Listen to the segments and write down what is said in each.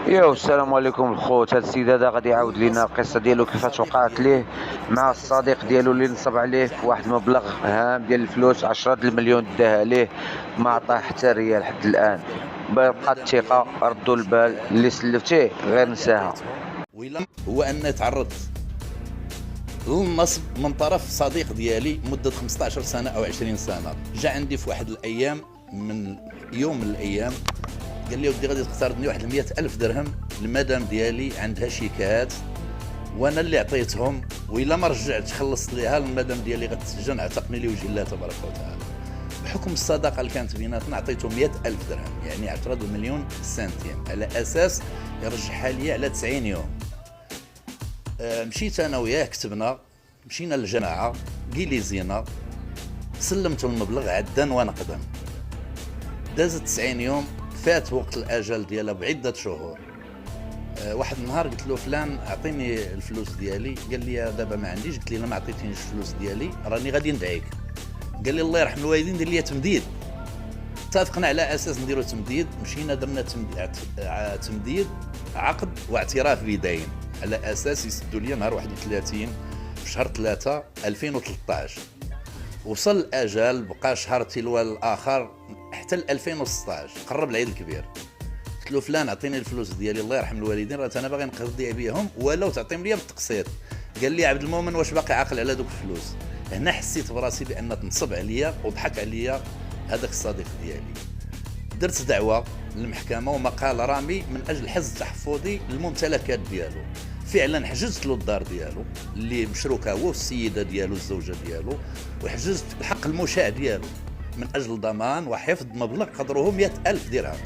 يو السلام عليكم الخوت. هاد السيد هذا غادي يعاود لينا القصه ديالو كيفاش وقعت ليه مع الصديق ديالو اللي نصب عليه في واحد المبلغ هام ديال الفلوس 10 المليون داها ليه، ما عطاه حتى ريال حتى الان. بقات الثقه، ردوا البال اللي سلفتيه غير نساها. وإلا هو أن تعرضت للنصب من طرف صديق ديالي مدة 15 سنة أو 20 سنة. جا عندي في واحد الأيام، من يوم من الأيام، قال لي ودي غادي تقترضني واحد 100,000 درهم. المدام ديالي عندها شيكات وانا اللي عطيتهم، وإلا ما رجعتش خلصت ليها المدام ديالي غتسجن، عتقني لوجه الله تبارك وتعالى. بحكم الصداقه اللي كانت بيناتنا عطيته 100,000 درهم، يعني 10 مليون سنتيم، على اساس يرجعها لي على 90 يوم. مشيت انا وياه، كتبنا، مشينا للجماعه، جيليزينا، سلمته المبلغ عدا ونقدا. دازت 90 يوم، فات وقت الاجل ديالها بعده شهور. واحد النهار قلت له فلان اعطيني الفلوس ديالي، قال لي دابا ما عنديش. قلت له ما عطيتينيش الفلوس ديالي راني غادي ندعيك. قال لي الله يرحم الوالدين دير لي تمديد. اتفقنا على اساس نديرو تمديد، مشينا درنا تمديد عقد واعتراف بدين، على اساس يسدوا لي نهار 31 في شهر 3 2013. وصل الاجل، بقى شهر تلو الاخر حتى 2016، قرب العيد الكبير. قلت له فلان اعطيني الفلوس ديالي الله يرحم الوالدين، راه انا باغي نقضي بهم ولو تعطيهم لي بالتقسيط. قال لي عبد المؤمن واش باقي عاقل على دوك الفلوس؟ هنا حسيت براسي بان تنصب عليا وضحك عليا هذاك الصديق ديالي. درت دعوه للمحكمه ومقال رامي من اجل حجز تحفظي للممتلكات ديالو. فعلا حجزت له الدار ديالو اللي مشروكه هو والسيده ديالو الزوجه ديالو، وحجزت الحق المشاع ديالو من اجل ضمان وحفظ مبلغ قدره 100,000 درهم.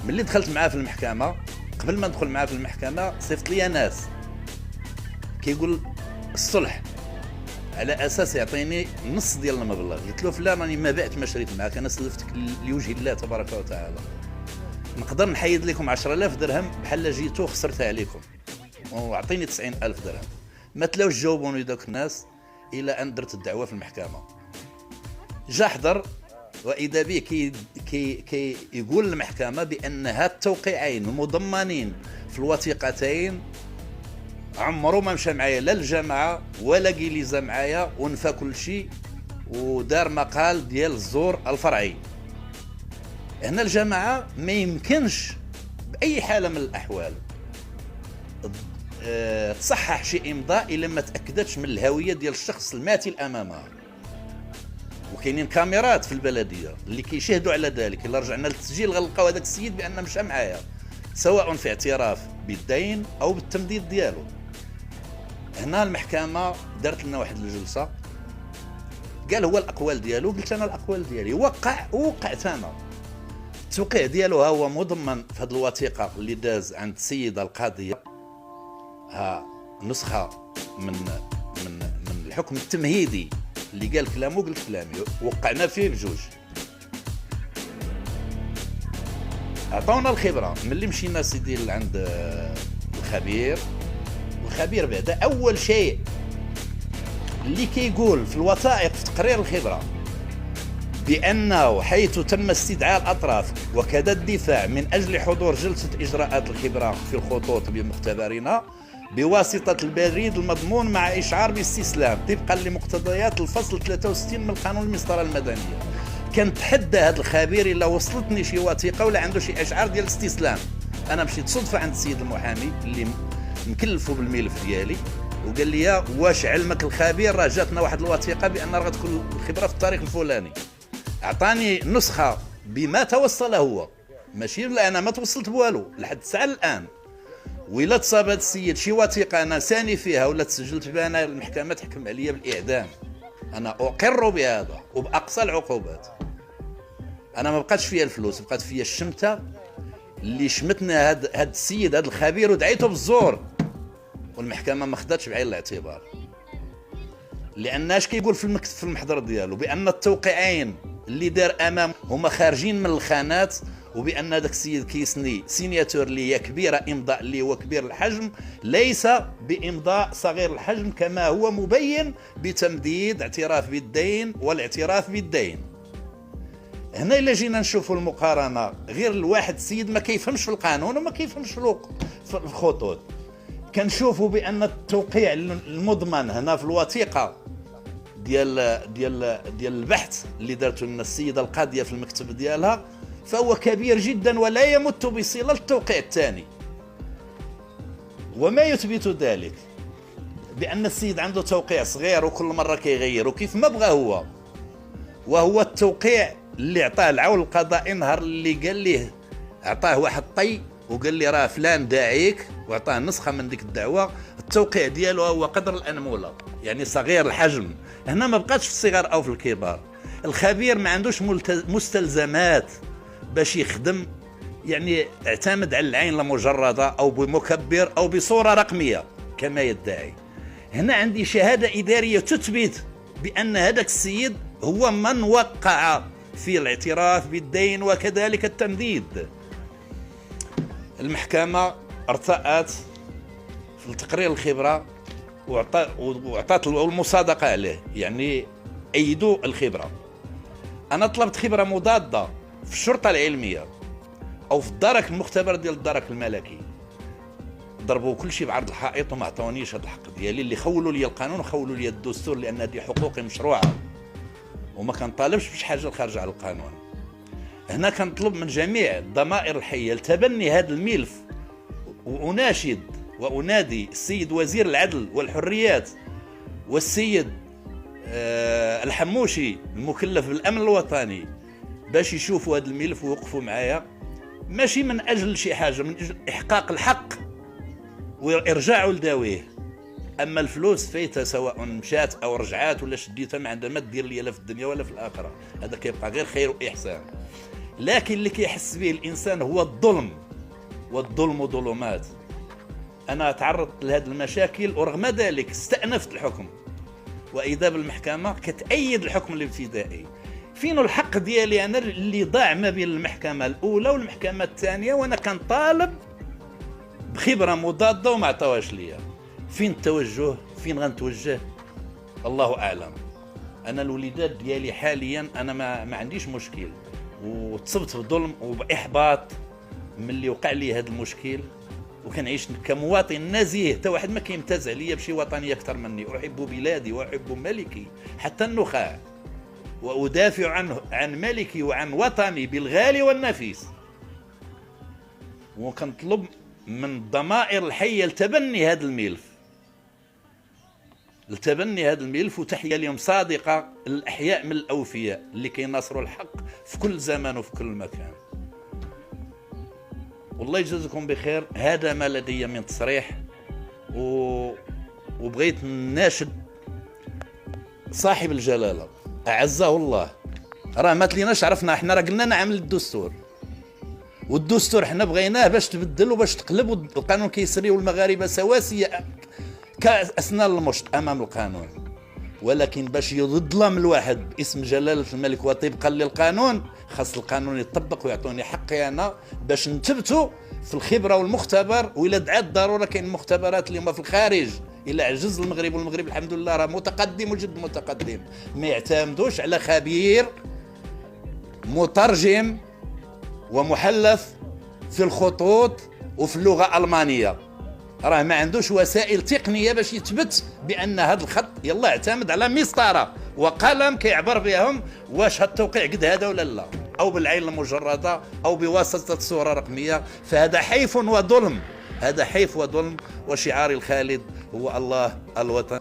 ملي دخلت معاه في المحكمه، قبل ما ندخل معاه في المحكمه صيفط لي ناس كيقول الصلح على اساس يعطيني نص ديال المبلغ. قلت له فلان راني ما بعت ما شريت معاك، انا سلفتك لوجه الله تبارك وتعالى، نقدر نحيد لكم 10,000 درهم بحال جيتو خسرتها عليكم، واعطيني 90,000 درهم. ما تلاوش جاوبوني دوك الناس الى ان درت الدعوه في المحكمه. جا حضر، واذا به كي يقول المحكمه بان هاد التوقيعين المضمنين في الوثيقتين عمرو ما مشى معايا لا الجامعه ولا جيليزا معايا، ونفى كل شيء ودار مقال ديال الزور الفرعي. هنا الجامعه ما يمكنش باي حاله من الاحوال تصحح شي امضاء الا ما تاكدتش من الهويه ديال الشخص الماثل امامها. وكاينين كاميرات في البلديه اللي كيشهدوا على ذلك. الا رجعنا للتسجيل غنلقاو هذاك السيد بان مشى معايا، سواء في اعتراف بالدين او بالتمديد ديالو. هنا المحكمه دارت لنا واحد الجلسه، قال هو الاقوال ديالو، قلت انا الاقوال ديالي وقعت انا. التوقيع ديالو ها هو مضمن في هذه الوثيقه اللي داز عند السيده القاضيه، ها نسخه من الحكم التمهيدي اللي قال كلامه قلت كلامي، وقعنا فيه بجوج. عطاونا الخبره ملي مشينا سيدي عند الخبير. الخبير بعدا اول شيء اللي كيقول في الوثائق في تقرير الخبره بانه حيث تم استدعاء الاطراف وكذا الدفاع من اجل حضور جلسه اجراءات الخبره في الخطوط بمختبرنا بواسطه البريد المضمون مع اشعار باستسلام طبقا لمقتضيات الفصل 63 من القانون المسطره المدنيه. كنتحدى هذا الخبير الا وصلتني شي وثيقه ولا عنده شي اشعار ديال الاستسلام. انا مشيت صدفه عند السيد المحامي اللي مكلفوا بالملف ديالي، وقال لي واش علمك الخبير راه جاتنا واحد الوثيقه بان راه غتكون الخبره في التاريخ الفلاني. اعطاني نسخه بما توصل هو، ماشي لا انا ما توصلت بوالو لحد الساعه الان. وإلا تصاب هذا السيد شي وثيقه انا ساني فيها ولا تسجلت بها، انا المحكمه تحكم عليا بالاعدام. انا اقر بهذا وباقصى العقوبات. انا ما بقاتش فيها الفلوس، بقات فيها الشمته اللي شمتنا هاد السيد هاد الخبير ودعيته بالزور، والمحكمه ما خداتش بعين الاعتبار. لان اش كيقول في المحضر ديالو بان التوقيعين اللي دار امام هما خارجين من الخانات، وبان داك السيد كيسني سينياتور اللي هي كبيره، امضاء اللي هو كبير الحجم، ليس بامضاء صغير الحجم كما هو مبين بتمديد اعتراف بالدين والاعتراف بالدين. هنا الا جينا نشوفوا المقارنه، غير الواحد السيد ما كيفهمش في القانون وما كيفهمش في الخطوط. كنشوفوا بان التوقيع المضمن هنا في الوثيقه ديال البحث اللي دارته لنا السيده القاضيه في المكتب ديالها، فهو كبير جدا ولا يمت بصله التوقيع الثاني. وما يثبت ذلك بان السيد عنده توقيع صغير وكل مره كيغير وكيف ما بغى هو، وهو التوقيع اللي عطاه العون القضائي نهار اللي قال ليه، عطاه واحد طي وقال لي راه فلان داعيك، وعطاه نسخه من ديك الدعوه. التوقيع ديالو هو قدر الانموله، يعني صغير الحجم. هنا ما بقاش في الصغار او في الكبار. الخبير ما عندوش مستلزمات باش يخدم، يعني اعتمد على العين المجرده او بمكبر او بصوره رقميه كما يدعي. هنا عندي شهاده اداريه تثبت بان هذاك السيد هو من وقع في الاعتراف بالدين وكذلك التمديد. المحكمة ارتأت في تقرير الخبرة وعطات المصادقة عليه، يعني أيدوا الخبرة. أنا طلبت خبرة مضادة في الشرطة العلمية أو في الدرك المختبر ديال الدرك الملكي، ضربوا كل شيء بعرض الحائط وما عطاونيش هذا الحق ديالي اللي خولوا لي القانون وخولوا لي الدستور، لأن هذه حقوقي مشروعة وما كنطالبش بشي حاجة خارجة على القانون. هنا كنطلب من جميع الضمائر الحية لتبني هذا الملف، وأناشد وأنادي السيد وزير العدل والحريات والسيد الحموشي المكلف بالأمن الوطني باش يشوفوا هذا الملف ويوقفوا معايا، ماشي من أجل شي حاجة، من أجل إحقاق الحق وإرجاعه لداويه. أما الفلوس فايتة سواء مشات أو رجعات ولا شديتها ما عندها ما دير لي لا في الدنيا ولا في الآخرة، هذا كيبقى غير خير وإحسان. لكن اللي كيحس به الإنسان هو الظلم، والظلم ظلمات. أنا تعرضت لهذه المشاكل ورغم ذلك استأنفت الحكم، وإذا بالمحكمة كتأيد الحكم الابتدائي. فين الحق ديالي أنا اللي ضاع ما بين المحكمة الأولى والمحكمة الثانية، وأنا كنطالب بخبرة مضادة وما عطاوهاش ليا؟ فين التوجه؟ فين غنتوجه؟ الله أعلم. أنا الوليدات ديالي حاليا أنا ما عنديش مشكل، وتصبت بظلم وبإحباط من اللي وقع لي هذا المشكل، وكنعيش كمواطن نزيه. حتى واحد ما كيمتاز عليا بشي وطني أكثر مني. أحب بلادي وأحب ملكي حتى النخاع، وأدافع عن ملكي وعن وطني بالغالي والنفيس. وكنطلب من الضمائر الحية لتبني هذا الملف، وتحية اليوم صادقة للأحياء من الأوفياء اللي كيناصروا الحق في كل زمان وفي كل مكان. والله يجزاكم بخير. هذا ما لدي من تصريح، وبغيت نناشد صاحب الجلالة أعزه الله، راه ما تليناش عرفنا احنا، راه قلنا نعمل الدستور، والدستور احنا بغيناه باش تبدل وباش تقلب، والقانون كيسري والمغاربة سواسية كأسنان المشط أمام القانون. ولكن باش يظلم الواحد باسم جلالة الملك وطبقا للقانون، خاص القانون يطبق ويعطوني حقي أنا باش نثبتوا في الخبرة والمختبر. وإلا دعات ضرورة كاين مختبرات اللي هما في الخارج، إلا عجز المغرب، والمغرب الحمد لله راه متقدم وجد متقدم، ما يعتمدوش على خبير مترجم ومحلف في الخطوط وفي اللغة الألمانية، راه ما عندوش وسائل تقنية باش يثبت بأن هذا الخط يلا اعتمد على مسطرة وقلم كيعبر بهم واش هاد التوقيع قد هذا ولا لا، أو بالعين المجردة أو بواسطة صورة رقمية. فهذا حيف وظلم، هذا حيف وظلم. وشعاري الخالد هو الله الوطن.